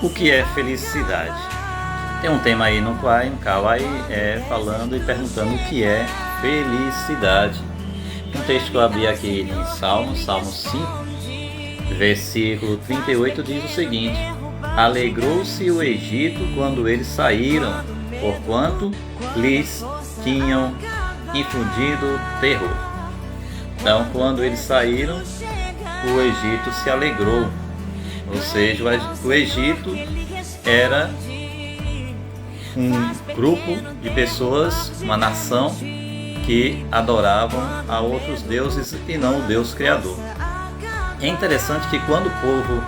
O que é felicidade? Tem um tema aí no qual falando e perguntando o que é felicidade. Um texto que eu abri aqui em Salmo 5, versículo 38 diz o seguinte: Alegrou-se o Egito quando eles saíram, porquanto lhes tinham infundido terror. Então, quando eles saíram, o Egito se alegrou. Ou seja, o Egito era um grupo de pessoas, uma nação que adoravam a outros deuses e não o Deus Criador. É interessante que quando o povo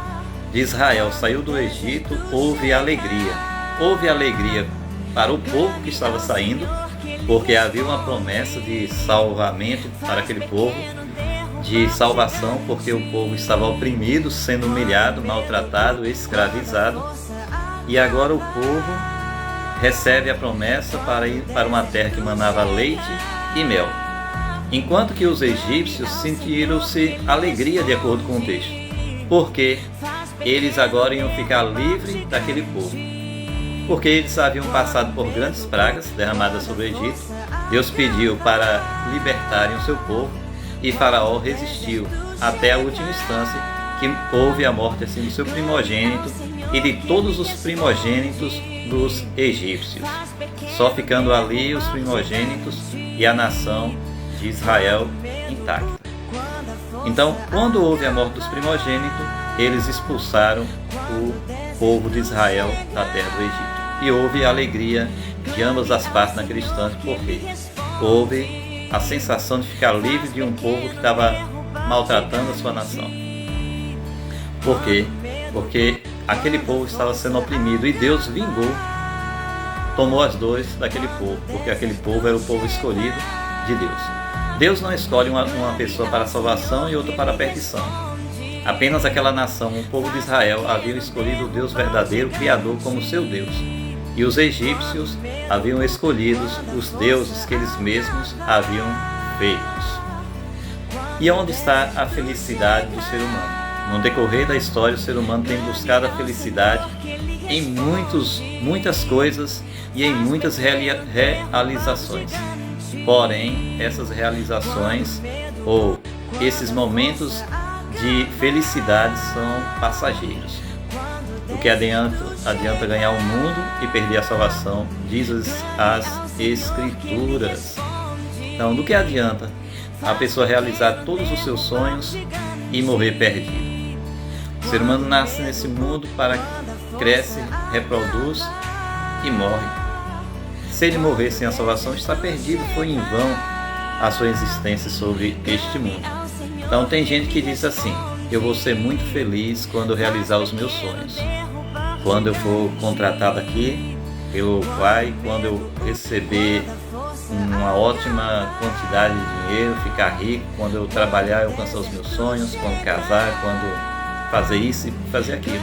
de Israel saiu do Egito, houve alegria. Houve alegria para o povo que estava saindo, porque havia uma promessa de salvamento para aquele povo, de salvação, porque o povo estava oprimido, sendo humilhado, maltratado, escravizado. E agora o povo recebe a promessa para ir para uma terra que manava leite e mel. Enquanto que os egípcios sentiram-se alegria, de acordo com o texto, porque eles agora iam ficar livres daquele povo. Porque eles haviam passado por grandes pragas derramadas sobre o Egito. Deus pediu para libertarem o seu povo e Faraó resistiu até a última instância, que houve a morte assim do seu primogênito e de todos os primogênitos dos egípcios, só ficando ali os primogênitos e a nação de Israel intacta. Então, quando houve a morte dos primogênitos, eles expulsaram o povo de Israel da terra do Egito. E houve alegria de ambas as partes naquele instante, porque houve a sensação de ficar livre de um povo que estava maltratando a sua nação. Por quê? Porque aquele povo estava sendo oprimido e Deus vingou, tomou as dores daquele povo, porque aquele povo era o povo escolhido de Deus. Deus não escolhe uma pessoa para a salvação e outra para a perdição. Apenas aquela nação, o povo de Israel, havia escolhido o Deus verdadeiro, Criador, como seu Deus. E os egípcios haviam escolhido os deuses que eles mesmos haviam feitos. E onde está a felicidade do ser humano? No decorrer da história, o ser humano tem buscado a felicidade em muitas coisas e em muitas realizações. Porém, essas realizações ou esses momentos de felicidade são passageiros. O que adianta ganhar o mundo e perder a salvação, diz as Escrituras. Então, do que adianta a pessoa realizar todos os seus sonhos e morrer perdido? O ser humano nasce nesse mundo para cresce, reproduz e morre. Se ele morrer sem a salvação, está perdido, foi em vão a sua existência sobre este mundo. Então tem gente que diz assim: eu vou ser muito feliz quando eu realizar os meus sonhos. Quando eu for contratado aqui pelo pai, quando eu receber uma ótima quantidade de dinheiro, ficar rico, quando eu trabalhar e alcançar os meus sonhos, quando casar, quando fazer isso e fazer aquilo.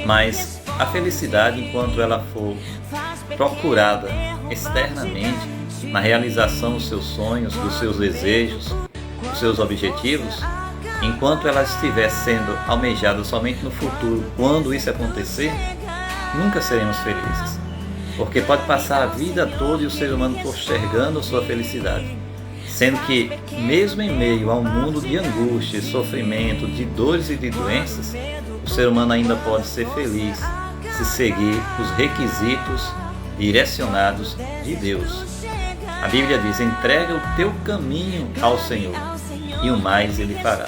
Mas a felicidade, enquanto ela for procurada externamente, na realização dos seus sonhos, dos seus desejos, dos seus objetivos, enquanto ela estiver sendo almejada somente no futuro, quando isso acontecer, nunca seremos felizes. Porque pode passar a vida toda e o ser humano postergando a sua felicidade, sendo que, mesmo em meio a um mundo de angústia, sofrimento, de dores e de doenças, o ser humano ainda pode ser feliz se seguir os requisitos direcionados de Deus. A Bíblia diz: entrega o teu caminho ao Senhor e o mais Ele fará.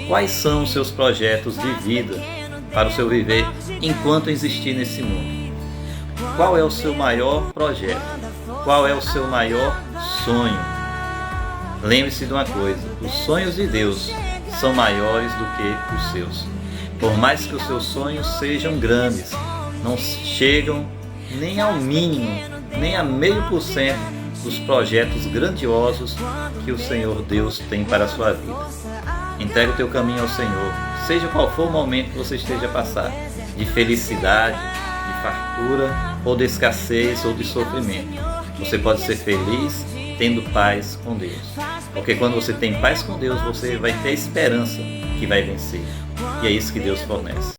Quais são os seus projetos de vida para o seu viver enquanto existir nesse mundo? Qual é o seu maior projeto? Qual é o seu maior sonho? Lembre-se de uma coisa: os sonhos de Deus são maiores do que os seus. Por mais que os seus sonhos sejam grandes, não chegam nem ao mínimo, nem a 0,5% dos projetos grandiosos que o Senhor Deus tem para a sua vida. Entrega o teu caminho ao Senhor, seja qual for o momento que você esteja a passar, de felicidade, de fartura, ou de escassez, ou de sofrimento. Você pode ser feliz tendo paz com Deus. Porque quando você tem paz com Deus, você vai ter esperança que vai vencer. E é isso que Deus fornece.